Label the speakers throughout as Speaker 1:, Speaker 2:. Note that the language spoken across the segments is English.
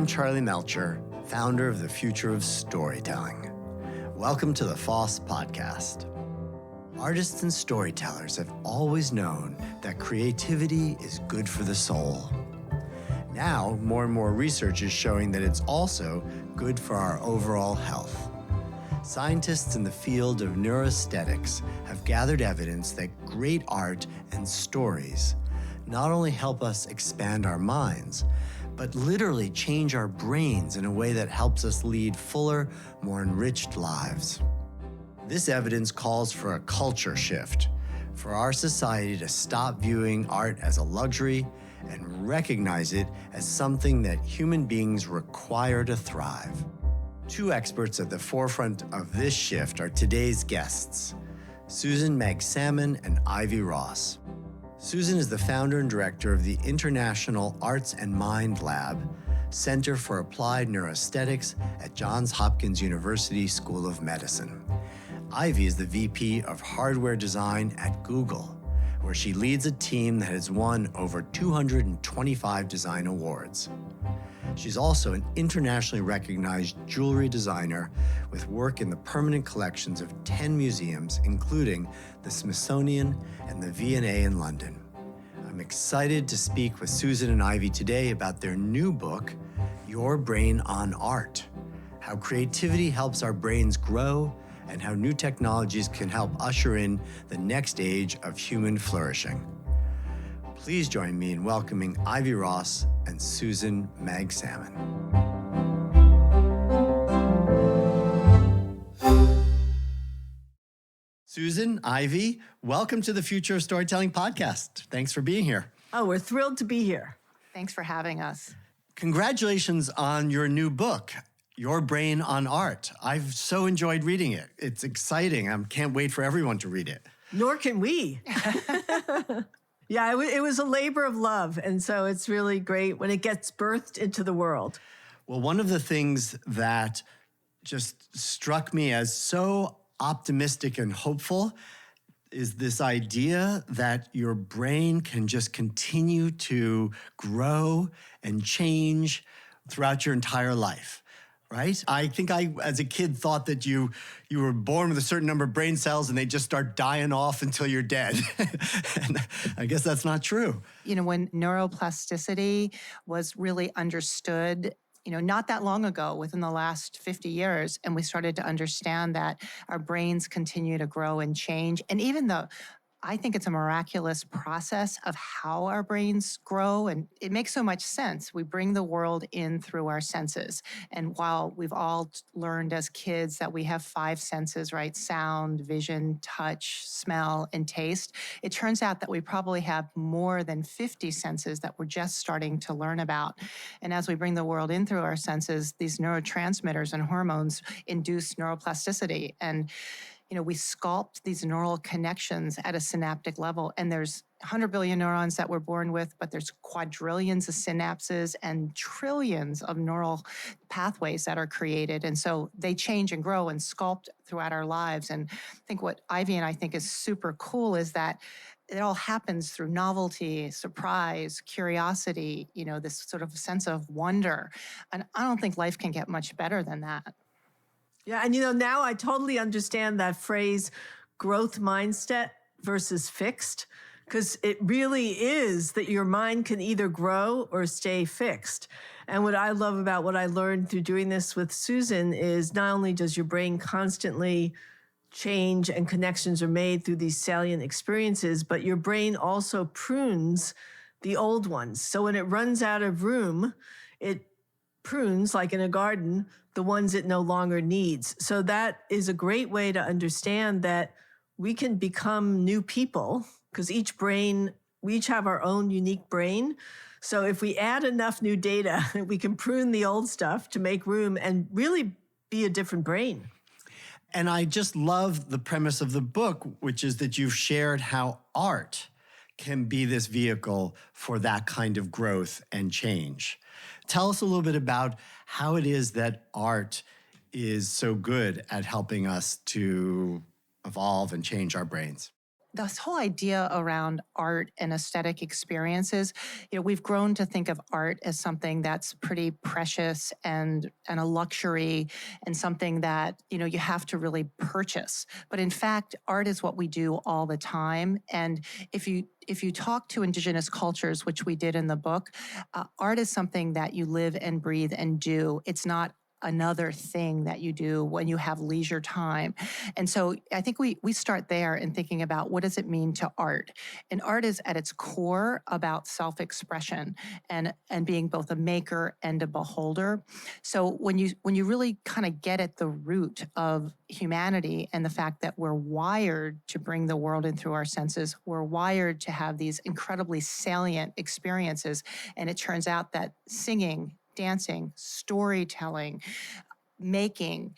Speaker 1: I'm Charlie Melcher, founder of the Future of Storytelling. Welcome to the FoST Podcast. Artists and storytellers have always known that creativity is good for the soul. Now, more and more research is showing that it's also good for our overall health. Scientists in the field of neuroaesthetics have gathered evidence that great art and stories not only help us expand our minds, but literally change our brains in a way that helps us lead fuller, more enriched lives. This evidence calls for a culture shift, for our society to stop viewing art as a luxury and recognize it as something that human beings require to thrive. Two experts at the forefront of this shift are today's guests, Susan Magsamen and Ivy Ross. Susan is the founder and director of the International Arts and Mind Lab, Center for Applied Neuroaesthetics at Johns Hopkins University School of Medicine. Ivy is the VP of Hardware Design at Google, where she leads a team that has won over 225 design awards. She's also an internationally recognized jewelry designer with work in the permanent collections of 10 museums, including the Smithsonian and the V&A in London. I'm excited to speak with Susan and Ivy today about their new book, Your Brain on Art, how creativity helps our brains grow and how new technologies can help usher in the next age of human flourishing. Please join me in welcoming Ivy Ross and Susan Magsamen. Susan, Ivy, welcome to the Future of Storytelling podcast. Thanks for being here.
Speaker 2: Oh, we're thrilled to be here.
Speaker 3: Thanks for having us.
Speaker 1: Congratulations on your new book, Your Brain on Art. I've so enjoyed reading it. It's exciting. I can't wait for everyone to read it.
Speaker 2: Nor can we. Yeah, it was a labor of love. And so it's really great when it gets birthed into the world.
Speaker 1: Well, one of the things that just struck me as so optimistic and hopeful is this idea that your brain can just continue to grow and change throughout your entire life. Right? I think I, as a kid, thought that you were born with a certain number of brain cells and they just start dying off until you're dead. And I guess that's not true.
Speaker 3: You know, when neuroplasticity was really understood, not that long ago, within the last 50 years, and we started to understand that our brains continue to grow and change. And even though I think it's a miraculous process of how our brains grow, and it makes so much sense. We bring the world in through our senses. And while we've all learned as kids that we have 5 senses, right? Sound, vision, touch, smell, and taste, it turns out that we probably have more than 50 senses that we're just starting to learn about. And as we bring the world in through our senses, these neurotransmitters and hormones induce neuroplasticity. And we sculpt these neural connections at a synaptic level, and there's 100 billion neurons that we're born with, but there's quadrillions of synapses and trillions of neural pathways that are created. And so they change and grow and sculpt throughout our lives. And I think what Ivy and I think is super cool is that it all happens through novelty, surprise, curiosity, this sort of sense of wonder. And I don't think life can get much better than that.
Speaker 2: Yeah, and now I totally understand that phrase, growth mindset versus fixed, because it really is that your mind can either grow or stay fixed. And what I love about what I learned through doing this with Susan is not only does your brain constantly change and connections are made through these salient experiences, but your brain also prunes the old ones. So when it runs out of room, it prunes, like in a garden, the ones it no longer needs. So that is a great way to understand that we can become new people, because we each have our own unique brain. So if we add enough new data, we can prune the old stuff to make room and really be a different brain.
Speaker 1: And I just love the premise of the book, which is that you've shared how art can be this vehicle for that kind of growth and change. Tell us a little bit about how it is that art is so good at helping us to evolve and change our brains.
Speaker 3: this whole idea around art and aesthetic experiences, we've grown to think of art as something that's pretty precious and a luxury and something that, you have to really purchase. But in fact, art is what we do all the time. And if you talk to indigenous cultures, which we did in the book, art is something that you live and breathe and do. It's not another thing that you do when you have leisure time. And so I think we start there in thinking about what does it mean to art? And art is at its core about self-expression and being both a maker and a beholder. So when you really kind of get at the root of humanity and the fact that we're wired to bring the world in through our senses, we're wired to have these incredibly salient experiences. And it turns out that singing, dancing, storytelling, making,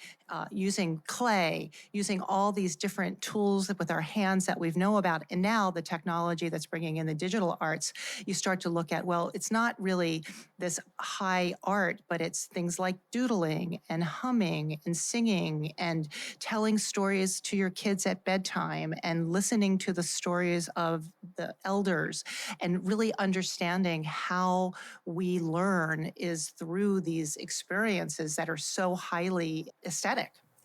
Speaker 3: using clay, using all these different tools with our hands that we know about. And now the technology that's bringing in the digital arts, you start to look at, well, it's not really this high art, but it's things like doodling and humming and singing and telling stories to your kids at bedtime and listening to the stories of the elders and really understanding how we learn is through these experiences that are so highly aesthetic.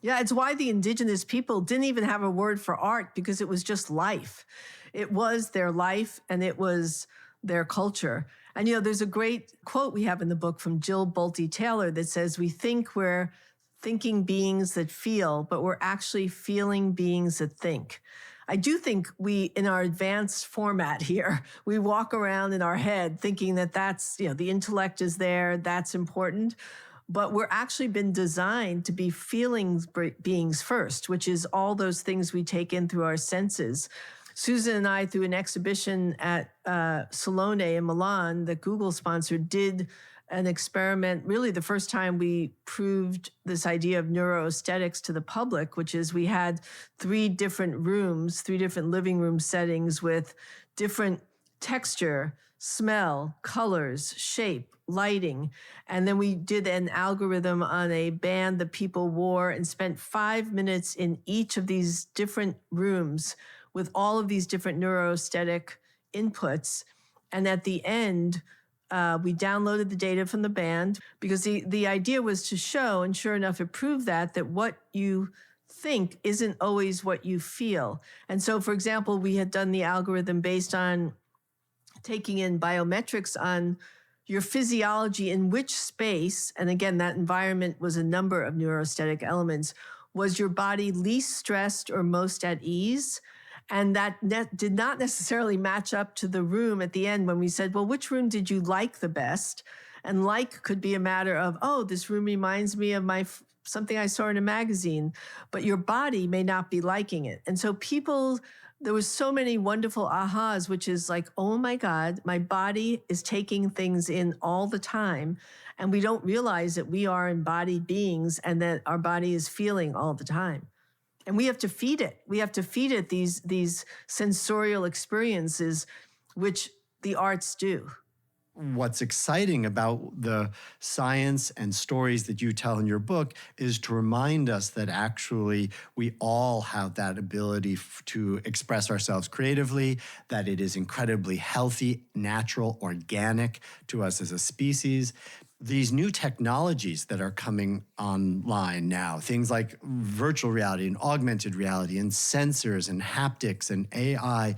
Speaker 2: Yeah, it's why the indigenous people didn't even have a word for art, because it was just life. It was their life and it was their culture. And, there's a great quote we have in the book from Jill Bolte Taylor that says, we think we're thinking beings that feel, but we're actually feeling beings that think. I do think we, in our advanced format here, we walk around in our head thinking that that's, the intellect is there, that's important. But we're actually been designed to be feelings beings first, which is all those things we take in through our senses. Susan and I, through an exhibition at Salone in Milan that Google sponsored, did an experiment, really the first time we proved this idea of neuroaesthetics to the public, which is we had 3 different rooms, 3 different living room settings with different texture, smell, colors, shape, lighting. And then we did an algorithm on a band that people wore and spent 5 minutes in each of these different rooms with all of these different neuroaesthetic inputs. And at the end, we downloaded the data from the band because the idea was to show, and sure enough, it proved that what you think isn't always what you feel. And so, for example, we had done the algorithm based on taking in biometrics on your physiology in which space, and again, that environment was a number of neuroaesthetic elements, was your body least stressed or most at ease. And that did not necessarily match up to the room at the end when we said, well, which room did you like the best? And like could be a matter of, oh, this room reminds me of something I saw in a magazine, but your body may not be liking it. And so there was so many wonderful ahas, which is like, oh my God, my body is taking things in all the time. And we don't realize that we are embodied beings and that our body is feeling all the time. And we have to feed it. We have to feed it these sensorial experiences, which the arts do.
Speaker 1: What's exciting about the science and stories that you tell in your book is to remind us that actually we all have that ability to express ourselves creatively, that it is incredibly healthy, natural, organic to us as a species. These new technologies that are coming online now, things like virtual reality and augmented reality and sensors and haptics and AI,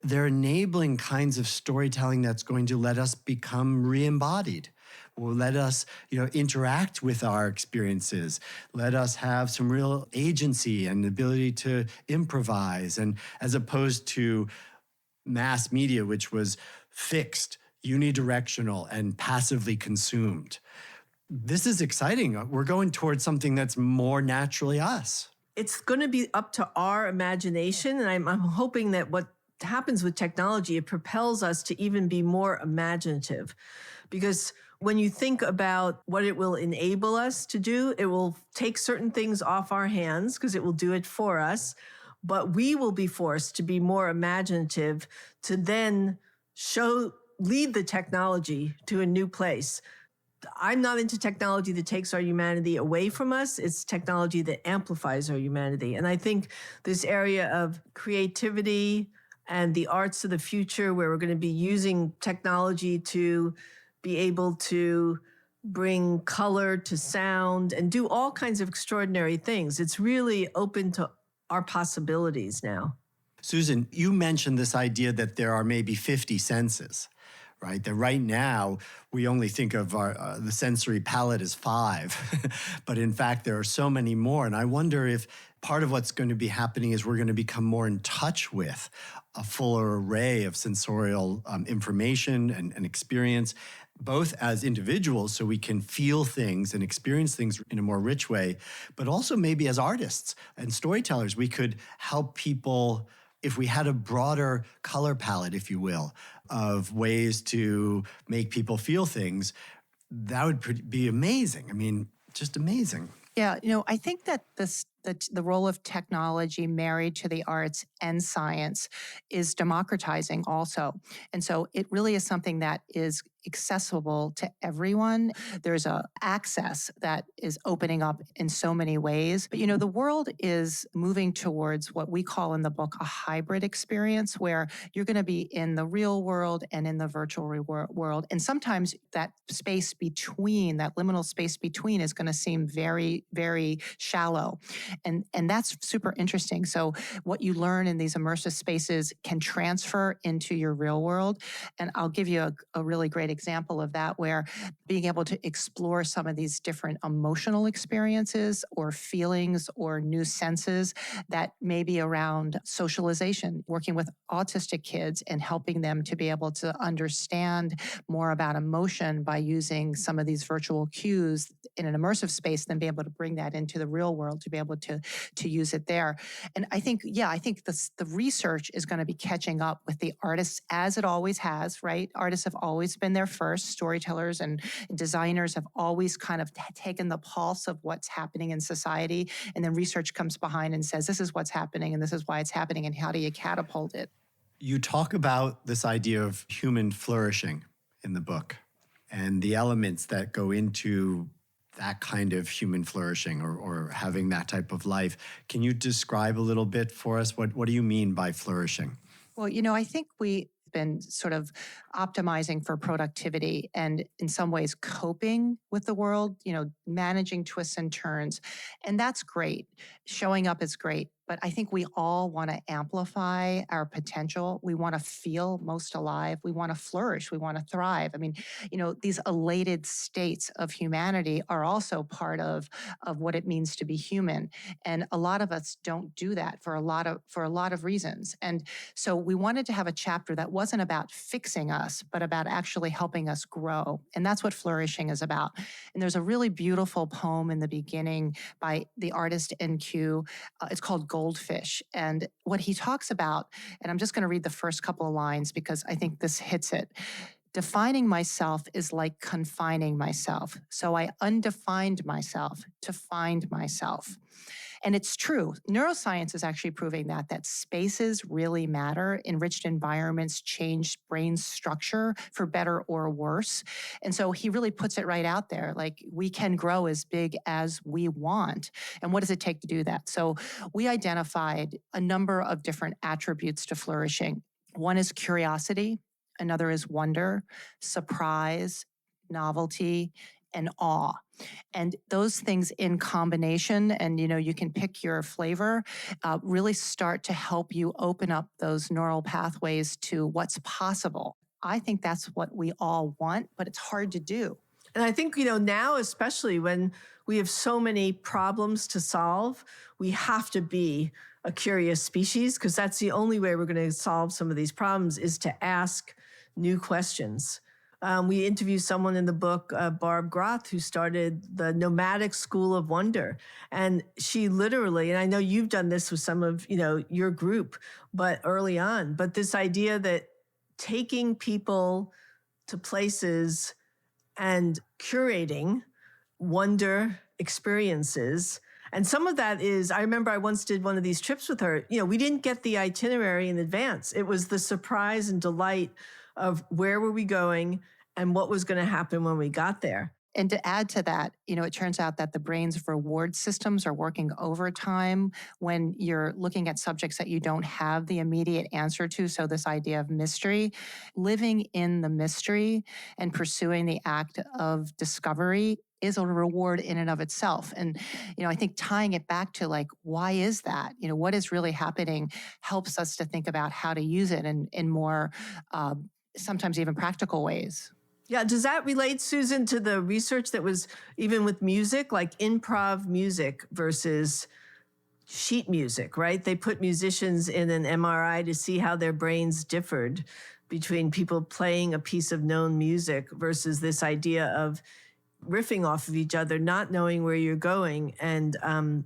Speaker 1: they're enabling kinds of storytelling that's going to let us become re-embodied, will let us, interact with our experiences, let us have some real agency and ability to improvise, and as opposed to mass media, which was fixed, unidirectional, and passively consumed. This is exciting. We're going towards something that's more naturally us.
Speaker 2: It's going to be up to our imagination, and I'm hoping that what happens with technology, it propels us to even be more imaginative. Because when you think about what it will enable us to do, it will take certain things off our hands because it will do it for us. But we will be forced to be more imaginative to then lead the technology to a new place. I'm not into technology that takes our humanity away from us. It's technology that amplifies our humanity. And I think this area of creativity and the arts of the future, where we're going to be using technology to be able to bring color to sound and do all kinds of extraordinary things. It's really open to our possibilities now.
Speaker 1: Susan, you mentioned this idea that there are maybe 50 senses, right? That right now we only think of the sensory palette as 5, but in fact there are so many more. And I wonder if part of what's going to be happening is we're going to become more in touch with a fuller array of sensorial information and experience, both as individuals, so we can feel things and experience things in a more rich way, but also maybe as artists and storytellers, we could help people, if we had a broader color palette, if you will, of ways to make people feel things. That would be amazing. I mean, just amazing.
Speaker 3: Yeah, I think that the role of technology married to the arts and science is democratizing also. And so it really is something that is accessible to everyone. There's a access that is opening up in so many ways. But the world is moving towards what we call in the book a hybrid experience, where you're going to be in the real world and in the virtual world. And sometimes that space between, that liminal space between, is going to seem very, very shallow. And that's super interesting. So what you learn in these immersive spaces can transfer into your real world. And I'll give you a really great example of that, where being able to explore some of these different emotional experiences or feelings or new senses that may be around socialization, working with autistic kids and helping them to be able to understand more about emotion by using some of these virtual cues in an immersive space, then be able to bring that into the real world to be able to use it there. And I think the research is going to be catching up with the artists, as it always has, right? Artists have always been there first. Storytellers and designers have always kind of taken the pulse of what's happening in society. And then research comes behind and says, this is what's happening and this is why it's happening and how do you catapult it?
Speaker 1: You talk about this idea of human flourishing in the book and the elements that go into that kind of human flourishing or having that type of life. Can you describe a little bit for us? What do you mean by flourishing?
Speaker 3: Well, I think we've been sort of optimizing for productivity and in some ways coping with the world, managing twists and turns. And that's great. Showing up is great. But I think we all want to amplify our potential. We want to feel most alive. We want to flourish. We want to thrive. I mean, these elated states of humanity are also part of what it means to be human. And a lot of us don't do that for a lot of reasons. And so we wanted to have a chapter that wasn't about fixing us, but about actually helping us grow. And that's what flourishing is about. And there's a really beautiful poem in the beginning by the artist NQ. It's called Goldfish. And what he talks about, and I'm just going to read the first couple of lines because I think this hits it. Defining myself is like confining myself. So I undefined myself to find myself. And it's true. Neuroscience is actually proving that spaces really matter. Enriched environments change brain structure for better or worse. And so he really puts it right out there. Like, we can grow as big as we want. And what does it take to do that? So we identified a number of different attributes to flourishing. One is curiosity. Another is wonder, surprise, novelty, and awe. And those things in combination, and you can pick your flavor, really start to help you open up those neural pathways to what's possible. I think that's what we all want, but it's hard to do.
Speaker 2: And I think, now, especially when we have so many problems to solve, we have to be a curious species, because that's the only way we're going to solve some of these problems, is to ask new questions. We interviewed someone in the book, Barb Groth, who started the Nomadic School of Wonder. And she literally, and I know you've done this with some of, your group, but early on, but this idea that taking people to places and curating wonder experiences. And some of that is, I remember I once did one of these trips with her. We didn't get the itinerary in advance. It was the surprise and delight of where were we going and what was going to happen when we got there.
Speaker 3: And to add to that, it turns out that the brain's reward systems are working overtime when you're looking at subjects that you don't have the immediate answer to. So this idea of mystery, living in the mystery and pursuing the act of discovery is a reward in and of itself. And, I think tying it back to like, why is that? What is really happening helps us to think about how to use it in more, sometimes even practical ways.
Speaker 2: Yeah. Does that relate, Susan, to the research that was even with music, like improv music versus sheet music, right? They put musicians in an MRI to see how their brains differed between people playing a piece of known music versus this idea of riffing off of each other, not knowing where you're going, and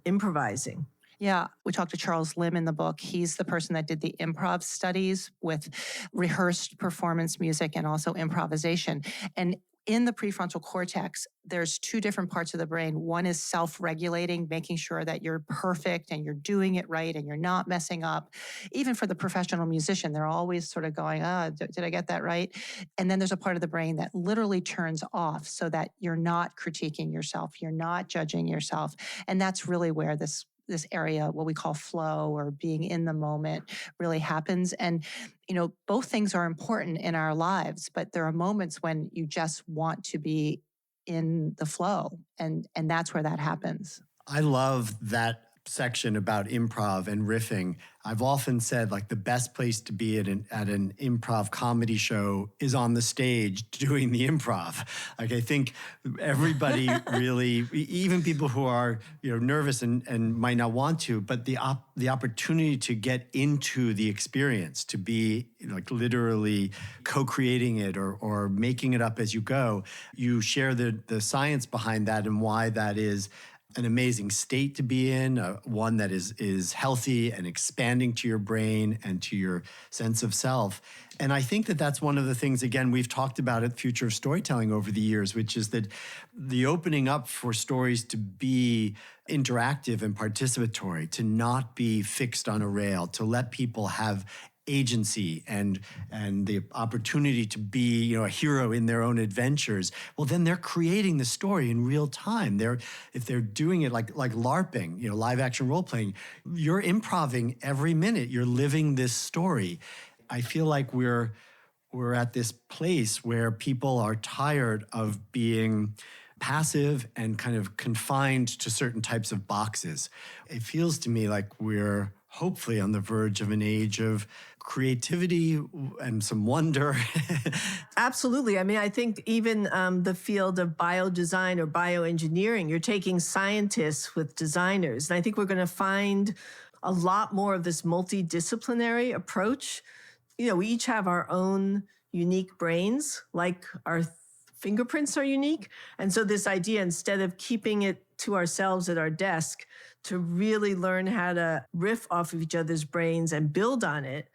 Speaker 2: improvising.
Speaker 3: Yeah, we talked to Charles Lim in the book. He's the person that did the improv studies with rehearsed performance music and also improvisation. And in the prefrontal cortex, there's two different parts of the brain. One is self-regulating, making sure that you're perfect and you're doing it right and you're not messing up. Even for the professional musician, they're always sort of going, did I get that right? And then there's a part of the brain that literally turns off so that you're not critiquing yourself, you're not judging yourself. And that's really where this area, what we call flow or being in the moment, really happens. And, both things are important in our lives, but there are moments when you just want to be in the flow. And that's where that happens.
Speaker 1: I love that section about improv and riffing. I've often said like the best place to be at an improv comedy show is on the stage doing the improv. Like I think everybody really, even people who are nervous and might not want to, but the opportunity to get into the experience, to be like literally co-creating it or making it up as you go. You share the science behind that and why that is an amazing state to be in, one that is healthy and expanding to your brain and to your sense of self. And I think that that's one of the things, again, we've talked about at Future of Storytelling over the years, which is that the opening up for stories to be interactive and participatory, to not be fixed on a rail, to let people have agency and the opportunity to be a hero in their own adventures. Well, then they're creating the story in real time. If they're doing it like LARPing, live action role playing, you're improving every minute. You're living this story. I feel like we're at this place where people are tired of being passive and kind of confined to certain types of boxes. It feels to me like we're hopefully on the verge of an age of creativity and some wonder.
Speaker 2: Absolutely. I mean, I think even the field of biodesign or bioengineering, you're taking scientists with designers. And I think we're going to find a lot more of this multidisciplinary approach. We each have our own unique brains, like our fingerprints are unique. And so this idea, instead of keeping it to ourselves at our desk, to really learn how to riff off of each other's brains and build on it,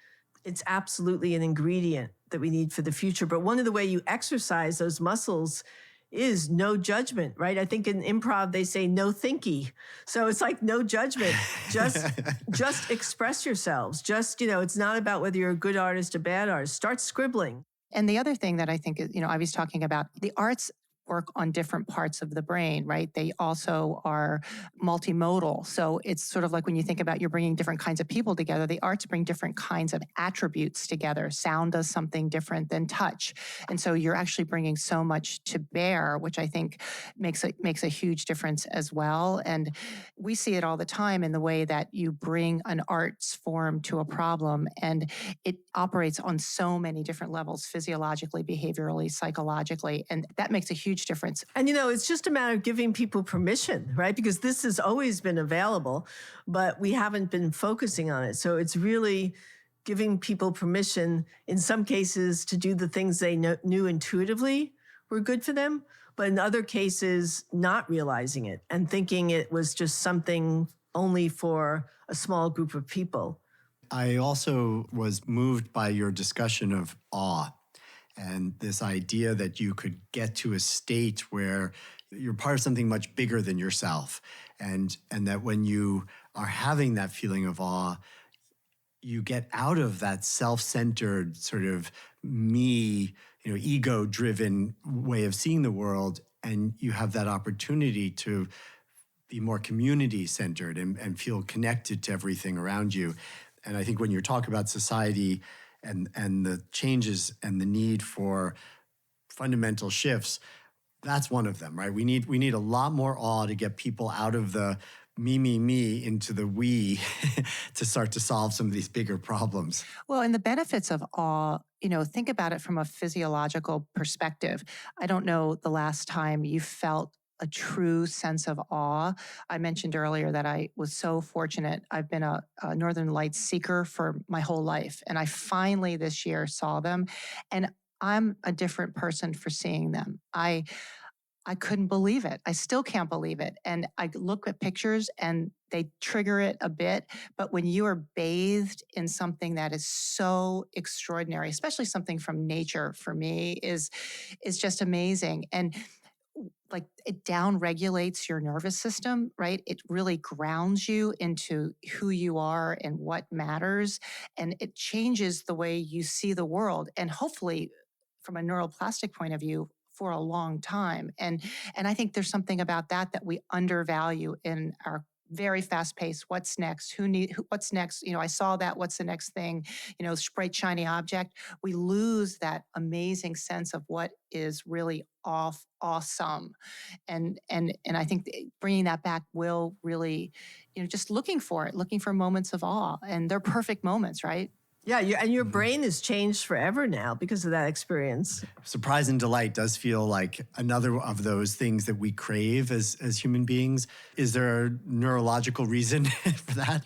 Speaker 2: it's absolutely an ingredient that we need for the future. But one of the way you exercise those muscles is no judgment, right? I think in improv, they say no thinky. So it's like no judgment, just express yourselves. It's not about whether you're a good artist or bad artist. Start scribbling.
Speaker 3: And the other thing that I think, I was talking about, the arts work on different parts of the brain, right? They also are multimodal. So it's sort of like when you think about you're bringing different kinds of people together, the arts bring different kinds of attributes together. Sound does something different than touch. And so you're actually bringing so much to bear, which I think makes a huge difference as well. And we see it all the time in the way that you bring an arts form to a problem, and it operates on so many different levels, physiologically, behaviorally, psychologically, and that makes a huge difference.
Speaker 2: And, it's just a matter of giving people permission, right? Because this has always been available, but we haven't been focusing on it. So it's really giving people permission, in some cases, to do the things they knew intuitively were good for them, but in other cases, not realizing it and thinking it was just something only for a small group of people.
Speaker 1: I also was moved by your discussion of awe. And this idea that you could get to a state where you're part of something much bigger than yourself. And that when you are having that feeling of awe, you get out of that self-centered sort of me, ego-driven way of seeing the world and you have that opportunity to be more community-centered and feel connected to everything around you. And I think when you talk about society and the changes and the need for fundamental shifts, that's one of them, right? We need a lot more awe to get people out of the me into the we to start to solve some of these bigger problems.
Speaker 3: Well, and the benefits of awe, think about it from a physiological perspective. I don't know the last time you felt a true sense of awe. I mentioned earlier that I was so fortunate. I've been a Northern Lights seeker for my whole life, and I finally this year saw them, and I'm a different person for seeing them. I couldn't believe it. I still can't believe it. And I look at pictures and they trigger it a bit. But when you are bathed in something that is so extraordinary, especially something from nature for me, is just amazing. And like it down regulates your nervous system, right? It really grounds you into who you are and what matters. And it changes the way you see the world. And hopefully, from a neuroplastic point of view, for a long time. And I think there's something about that we undervalue in our very fast pace. What's next? What's next? I saw that. What's the next thing? Bright, shiny object. We lose that amazing sense of what is really awesome. And I think bringing that back will really, just looking for moments of awe, and they're perfect moments, right?
Speaker 2: Yeah, and your brain has changed forever now because of that experience.
Speaker 1: Surprise and delight does feel like another of those things that we crave as human beings. Is there a neurological reason for that?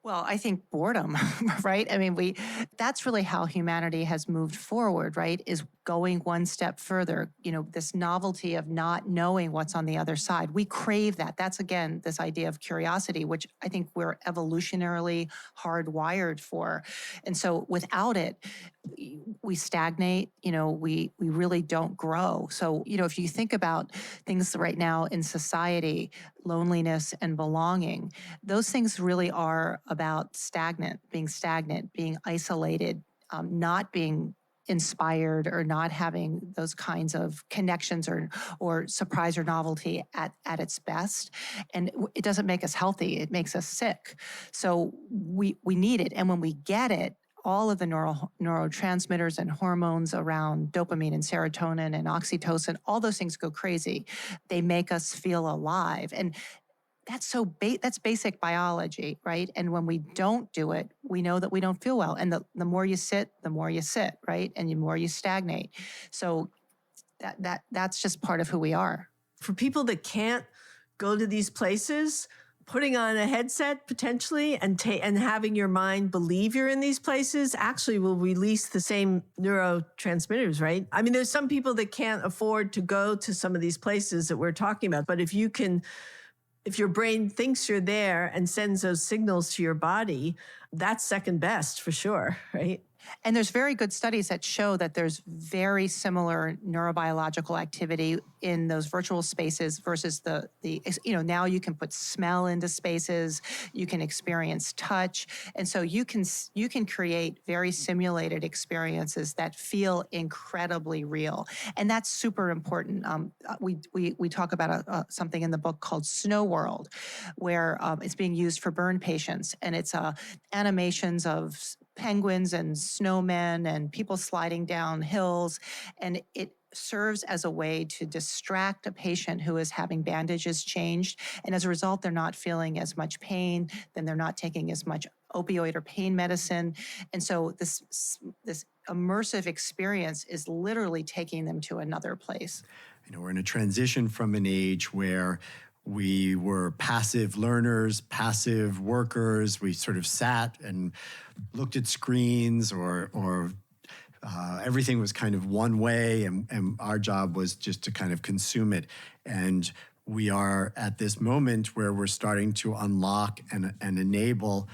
Speaker 3: Well, I think boredom, right? I mean, that's really how humanity has moved forward, right? Is going one step further, this novelty of not knowing what's on the other side. We crave that. That's, again, this idea of curiosity, which I think we're evolutionarily hardwired for. And so without it, we stagnate, we really don't grow. So, if you think about things right now in society, loneliness and belonging, those things really are about being being isolated, not being inspired or not having those kinds of connections or surprise or novelty at its best. And it doesn't make us healthy. It makes us sick. So we need it. And when we get it, all of the neurotransmitters and hormones around dopamine and serotonin and oxytocin, all those things go crazy. They make us feel alive. And that's that's basic biology, right? And when we don't do it, we know that we don't feel well. And the more you sit, right? And the more you stagnate. So that's just part of who we are.
Speaker 2: For people that can't go to these places, putting on a headset potentially and having your mind believe you're in these places actually will release the same neurotransmitters, right? I mean, there's some people that can't afford to go to some of these places that we're talking about, but if your brain thinks you're there and sends those signals to your body, that's second best for sure, right?
Speaker 3: And there's very good studies that show that there's very similar neurobiological activity in those virtual spaces versus the now you can put smell into spaces, you can experience touch. And so you can create very simulated experiences that feel incredibly real. And that's super important. We talk about something in the book called Snow World, where it's being used for burn patients. And it's animations of penguins and snowmen and people sliding down hills. And it serves as a way to distract a patient who is having bandages changed. And as a result, they're not feeling as much pain, then they're not taking as much opioid or pain medicine. And so this immersive experience is literally taking them to another place.
Speaker 1: We're in a transition from an age where we were passive learners, passive workers. We sort of sat and looked at screens or everything was kind of one way and our job was just to kind of consume it. And we are at this moment where we're starting to unlock and enable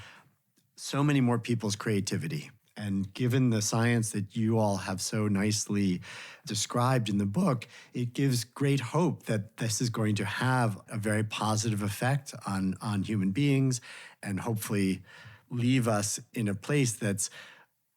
Speaker 1: so many more people's creativity. And given the science that you all have so nicely described in the book, it gives great hope that this is going to have a very positive effect on human beings and hopefully leave us in a place that's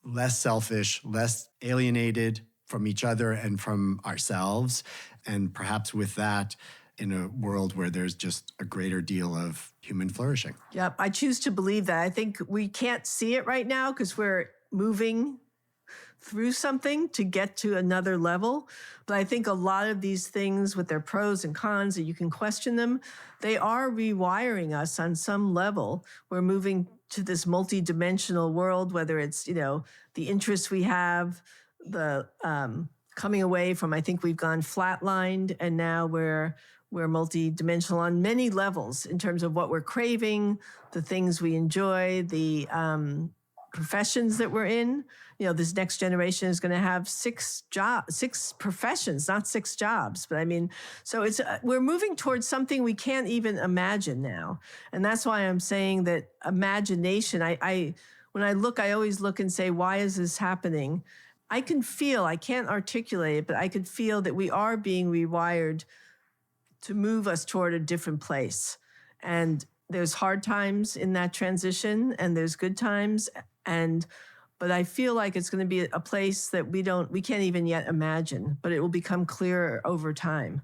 Speaker 1: less selfish, less alienated from each other and from ourselves. And perhaps with that, in a world where there's just a greater deal of human flourishing.
Speaker 2: Yep, I choose to believe that. I think we can't see it right now because we're moving through something to get to another level. But I think a lot of these things with their pros and cons, that you can question them, they are rewiring us on some level. We're moving to this multidimensional world, whether it's, the interests we have, the coming away from, I think we've gone flatlined, and now we're multidimensional on many levels in terms of what we're craving, the things we enjoy, the professions that we're in. This next generation is going to have 6 professions, not 6 jobs. But so we're moving towards something we can't even imagine now. And that's why I'm saying that imagination, when I look, I always look and say, why is this happening? I can't articulate it, but I could feel that we are being rewired to move us toward a different place. And there's hard times in that transition, and there's good times. But I feel like it's going to be a place that we can't even yet imagine, but it will become clearer over time.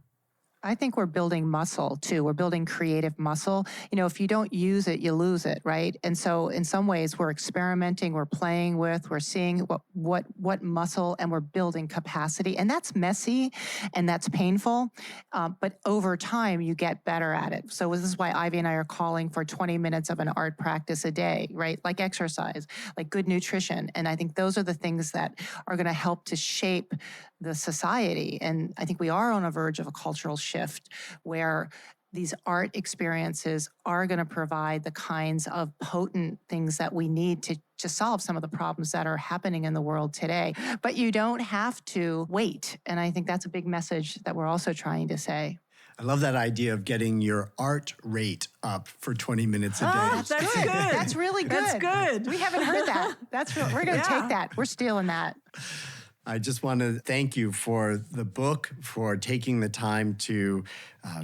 Speaker 3: I think we're building muscle too. We're building creative muscle. If you don't use it, you lose it, right? And so in some ways we're experimenting, we're playing with, we're seeing what muscle, and we're building capacity. And that's messy and that's painful. But over time you get better at it. So this is why Ivy and I are calling for 20 minutes of an art practice a day, right? Like exercise, like good nutrition. And I think those are the things that are going to help to shape the society. And I think we are on a verge of a cultural shift where these art experiences are going to provide the kinds of potent things that we need to solve some of the problems that are happening in the world today. But you don't have to wait. And I think that's a big message that we're also trying to say.
Speaker 1: I love that idea of getting your art rate up for 20 minutes a day.
Speaker 2: Oh, that's good.
Speaker 3: That's really good.
Speaker 2: That's good.
Speaker 3: We haven't heard that. We're going to take that. We're stealing that.
Speaker 1: I just want to thank you for the book, for taking the time to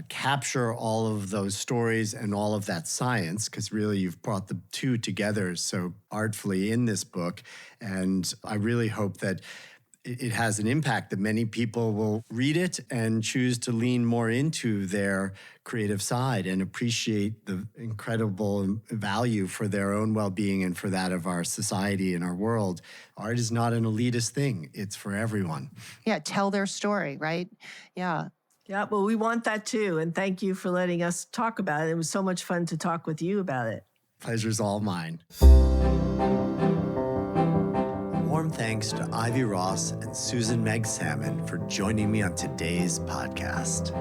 Speaker 1: capture all of those stories and all of that science, because really you've brought the two together so artfully in this book. And I really hope that it has an impact, that many people will read it and choose to lean more into their creative side and appreciate the incredible value for their own well-being and for that of our society and our world. Art is not an elitist thing. It's for everyone.
Speaker 3: Yeah, tell their story, right? Yeah.
Speaker 2: Yeah, well, we want that too. And thank you for letting us talk about it. It was so much fun to talk with you about it.
Speaker 1: Pleasure's all mine. Warm thanks to Ivy Ross and Susan Magsamen for joining me on today's podcast.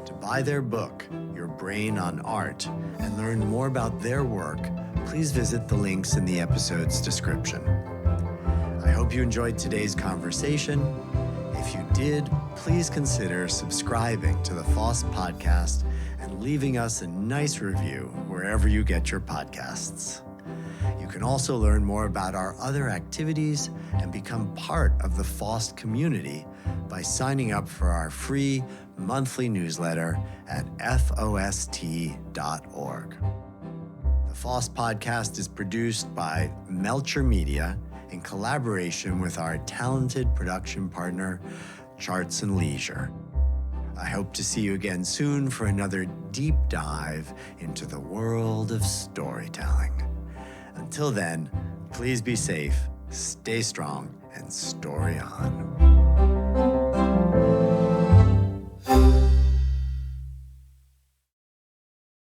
Speaker 1: To buy their book, Your Brain on Art, and learn more about their work, please visit the links in the episode's description. I hope you enjoyed today's conversation. If you did, please consider subscribing to the FoST Podcast and leaving us a nice review wherever you get your podcasts. You can also learn more about our other activities and become part of the FoST community by signing up for our free monthly newsletter at FoST.org. The FoST Podcast is produced by Melcher Media in collaboration with our talented production partner, Charts and Leisure. I hope to see you again soon for another deep dive into the world of storytelling. Until then, please be safe, stay strong, and story on.